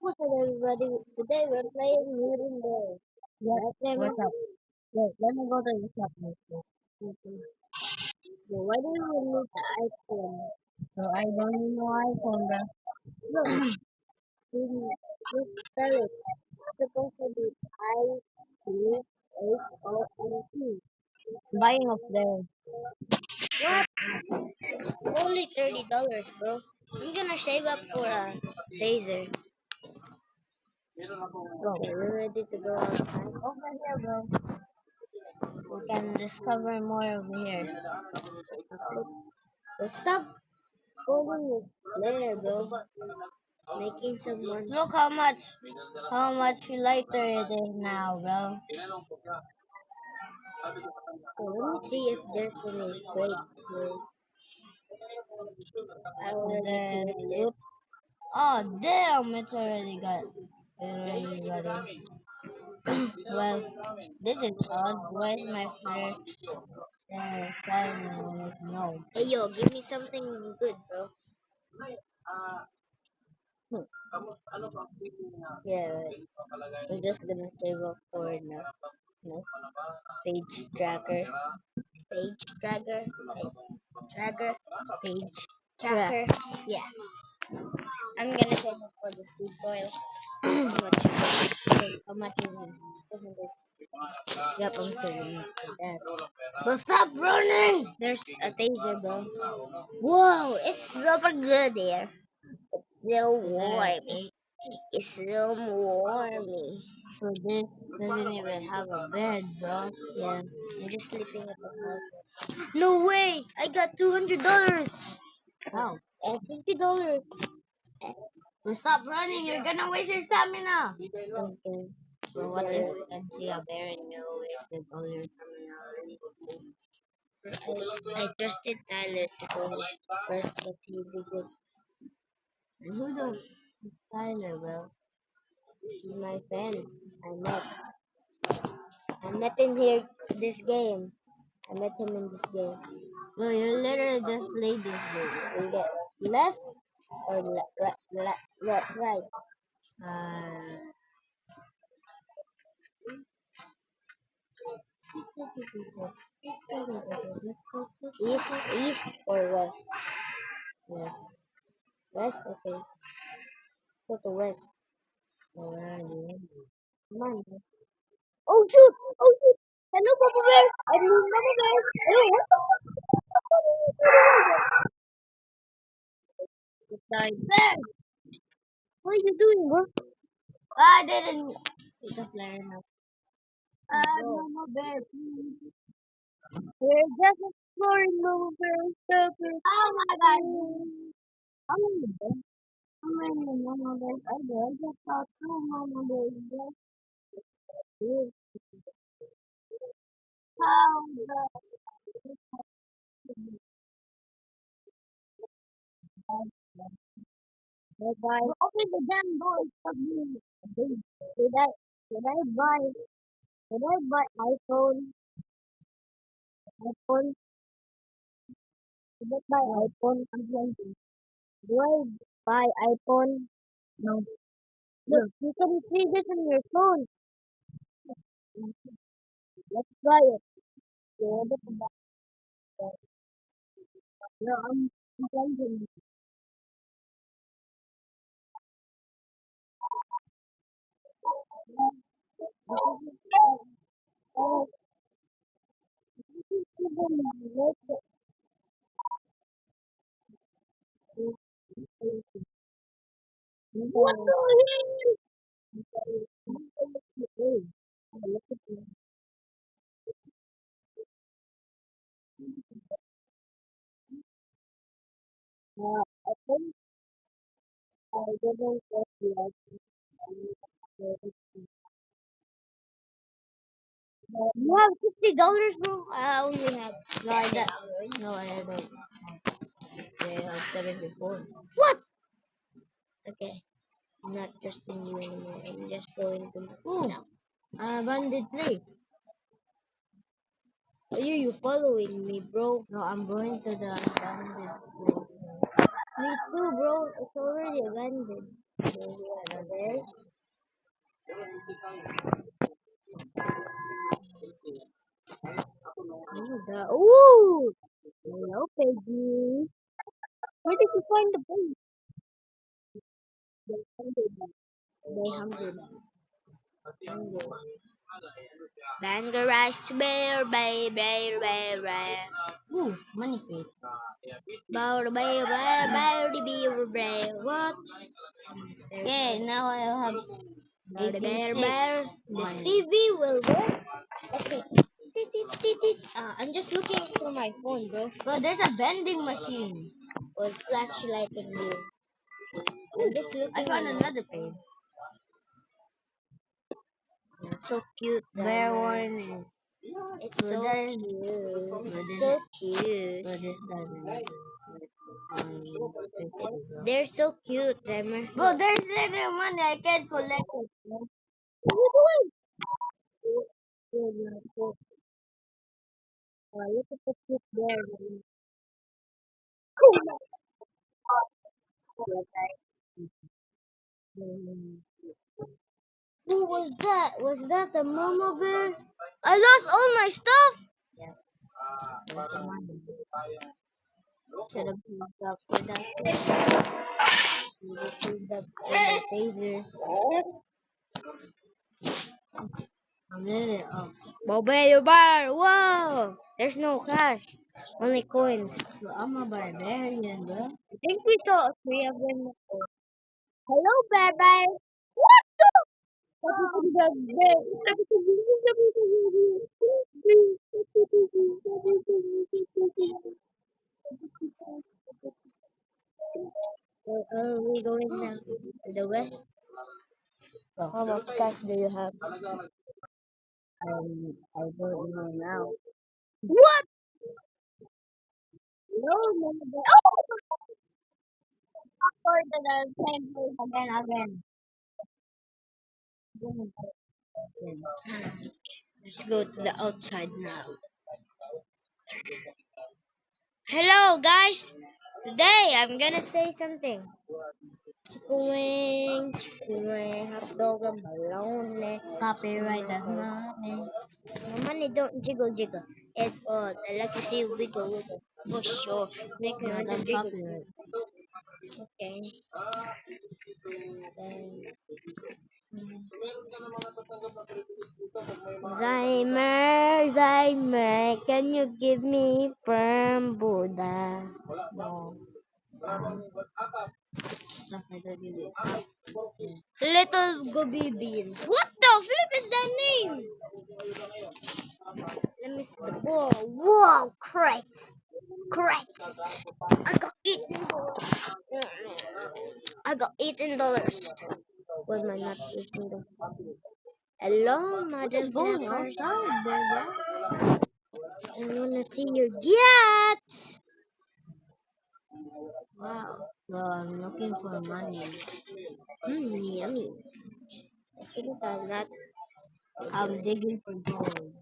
What's up, everybody? Today we're playing Here and There. Yep. Right, Emma? What's up? Wait, let me go to the shop real quick. Okay. So why do you need the iPhone? So I don't need no iPhone, bro. Look, just spell it. It's supposed to be I-P-H-O-N-T. Buying of there. What? It's only $30, bro. I'm gonna save up for a laser. Go. Okay, we're ready to go outside. Over here, bro. We can discover more over here. Okay. So stop calling your player, bro. Making some money. Look how much lighter it is now, bro. So let me see if there's any crates here. I Is already there see any it there. loot? Oh, damn, it already got it. Well, this is odd. Where's my friend? No. Hey yo, give me something good, bro. Hmm. Yeah, right. I'm just gonna save up for it now. No. Page tracker. Page tracker. Tracker. Page track. Tracker. Yeah. I'm gonna save up for the speed coil. How much? Okay, how much is it? 200. Yep, I'm saving up for that. But stop running! There's a taser, bro. Whoa, it's super good there. So Is there warmy. It's so warmy. So this doesn't even have a bed, bro. Yeah, I'm just sleeping at the house. No way! I got $200. How? $50. So stop running, you're gonna waste your stamina. Okay. So what if you can see a bear and you wasted all your stamina already? I trusted Tyler to go first, but he didn't. And who the Tyler, bro? He's my friend. met. I met him here this game. I met him in this game. Bro, you literally just played this game. We get left or right. Uh, East or west? yeah. West, okay. Go to west. So where are you? Come on. Bro. Oh shoot! Oh shoot! Hello, Papa Bear! I mean, Mama Bear! Hello! Sorry, bear! What are you doing, bro? I didn't. It's a player now. Bro. Mama bear, please. We're just exploring Mama Bear. Stop it. Oh my god. How many bears? How many mama bears are there? I just saw two mama bears. How the Bye bye. open the damn door? Stop being a baby. Did I, did I buy, did I buy iPhone? Did I buy iPhone? I'm wondering. Do I buy iPhone? No, Look, you can see this on your phone. Let's buy it. You want it to buy it? No, I'm wondering. Oh, let's what the hell? Look at this. I think I didn't get the iPhone. You have $50, bro? I only have no, I don't. $10. No, I don't. They have 74. What? Okay, I'm not trusting you anymore. I'm just going to Ooh, now. bandit place. Are you following me, bro? No, I'm going to the bandit place. Me too, bro. It's already abandoned. Ooh! Hello, Peggy. Where did you find the base? They hungry man. They hungry man. Hungry. Bangarage bear, bear, bear, bear, bear. Ooh, money pit. Bear, bear, bear, bear, bear, bear. What? Okay, now I have Bear, bear, 86 bear. This money. TV will work. Okay. Tit, tit, tit, tit. I'm just looking for my phone, bro. Bro, there's a vending machine. Or flashlight in blue. I'm just looking. I found on another page. So cute, Bear Diamond. warning. It's Bro, so that is cute. So cute. bro, this doesn't. They're so cute, Diamond. Bro, there's little money. I can't collect it. Bro. Look at the cute bear. Who was that? Was that the mama bear? I lost all my stuff. Yeah, there's the money. Should have picked up for that. Should have the taser. I made it up. Bear, bear. Whoa! There's no cash. Only coins. So I'm a barbarian, bro. I think we saw three of them. Hello, bear, bear. What are we going now to the west? So, How much cash do you have? I don't know now. What? No, no, no. For the same place again. Let's go to the outside now. Hello, guys. Today I'm gonna say something. Chicken wing, hot dog, and bologna. Copyright does not mean. No money, don't jiggle jiggle. It's odd. I like to see wiggle wiggle. For sure. Make me Not want to on jiggle. copyright. Okay. Then, Zymer, can you give me firm Buddha? No. After the Little Gobi Beans. What the flip is that name? Let me see the ball. Whoa, crates. Crates. I got $18. I got $18. Why am I not using the Hello, What is going motherfuckers. outside there, bro? I wanna see your gats. Wow. Well, I'm looking for money. Yummy. I think I'm not. I'm digging for gold.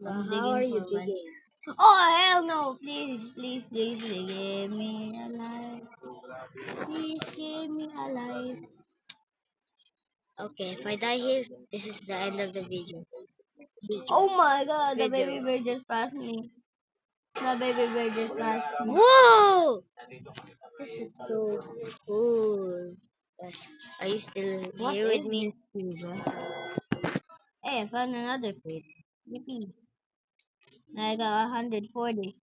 I'm How are digging you for money. digging? Oh, hell no. Please, please, please, give me alive. Please give me alive. Okay, if I die here, this is the end of the video. Oh my god, the Video. baby bird just passed me. The baby bird just passed me. Whoa! This is so cool. Yes. Are you still What here with is me? this tree, bro? Hey, I found another crate. Yippee. I got 140.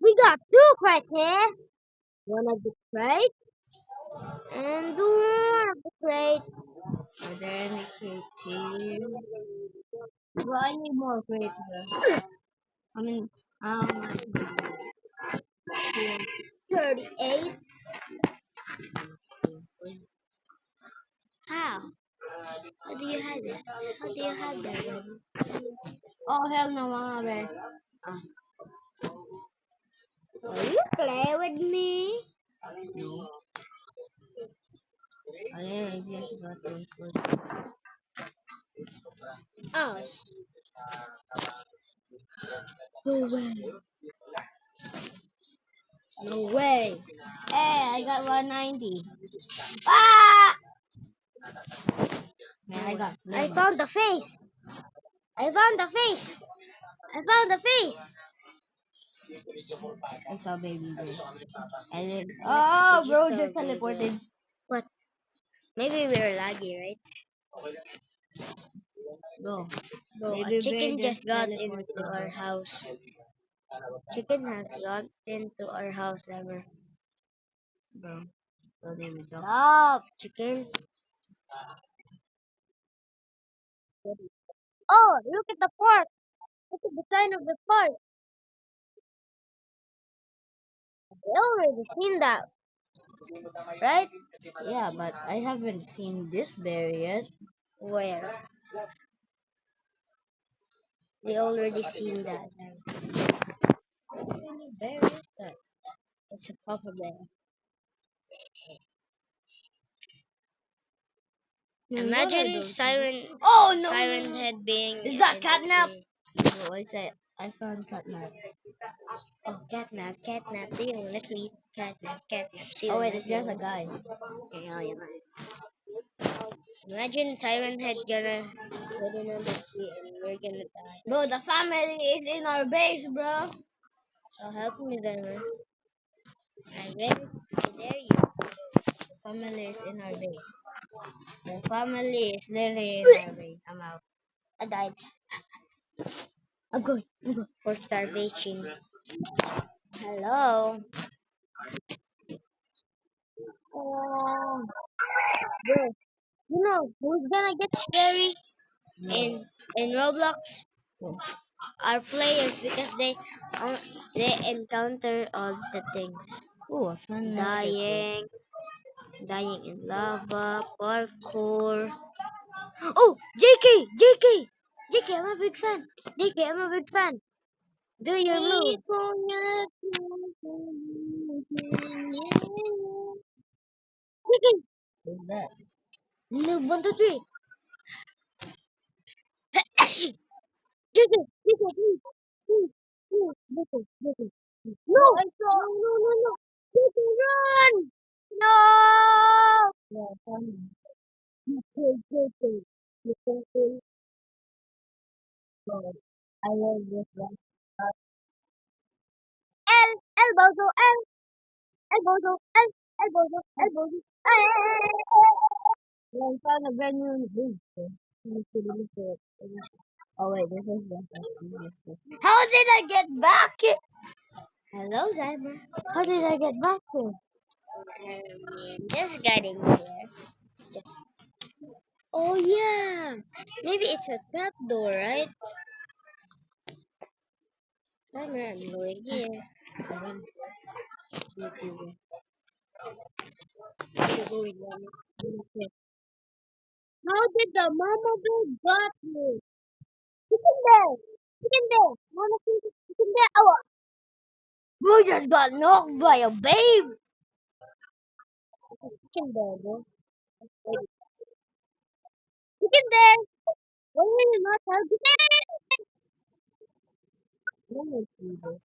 We got two crates here. One of the crate and one of the crate. Are there any crates here? Bro, I need more crates, bro. I mean, um, 38. How? How do you have that? How do you have that? oh hell no, Mama Bear. Will you play with me? No. Oh yeah, I just got this food. Oh, no way. No way. Hey, I got 190. Ah! Man, I got I 90. found the face. I found the face. I found the face. I saw baby girl. And then, I oh, bro, saw just baby girl. teleported. What? Maybe we're laggy, right? Go. Bro, a Baby bear chicken just got teleported. into our house. Chicken has got into our house ever. Bro, so they will talk. Stop, chicken. Oh, look at the park. Look at the sign of the park. We already seen that, right? Yeah, but I haven't seen this bear yet. Where? We already seen that. What kind of bear is that? It's a papa bear. What are Imagine those? oh, No, siren no. head being Is that in the catnap? tree. No, I said I found catnap. Oh, catnap, catnap. Do you wanna sleep? Catnap, catnap. See Oh you wait, in it's the just a hills. guy. Yeah, yeah. Imagine siren head gonna hidden on the tree and we're gonna die. Bro, the family is in our base, bro. So help me then, man. I dare you. The family is in our base. The family is literally in our base. I'm out. I died I'm going. I'm going. for starvation. Hello. Oh, bro. You know who's gonna get scary No. in Roblox? Oh, Are players because um, they encounter all the things. oh, I found another bear. Dying, dying in lava, parkour. Oh, JK, I'm a big fan. JK, I'm a big fan. Do your move. JK, Who's that? move 1, 2, 3. JK, please, JK. No, Oh, I saw. no. JK, run! No! Yeah, I found him. JK. So, I love this one. Elbozo, elbozo, elbozo, elbozo. Yeah, I found a brand new base. Oh wait, this is just a previous one. How did I get back? Hello, Zymer. How did I get back here? Just getting here. It's just. Oh yeah. Maybe it's a trap door, right? Zymer, I'm going here. You're going there. How did the mama bear got me? Chicken bear! Chicken bear! Wanna see the chicken bear? Oh, Bro just got knocked by a babe. chicken bear, bro. Chicken bear! Why are you not helping me? Let me see this.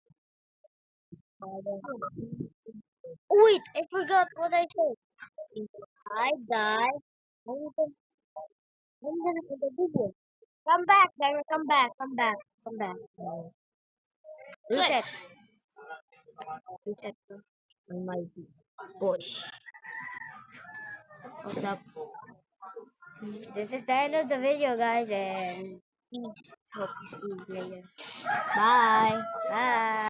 Wait, I forgot what I said. If I die, I'm gonna, I'm gonna put a video. Come back, Dara, come back. Reset. Reset. Almighty. Push. What's up? This is the end of the video, guys, and peace. Hope you see you later. Bye. Bye.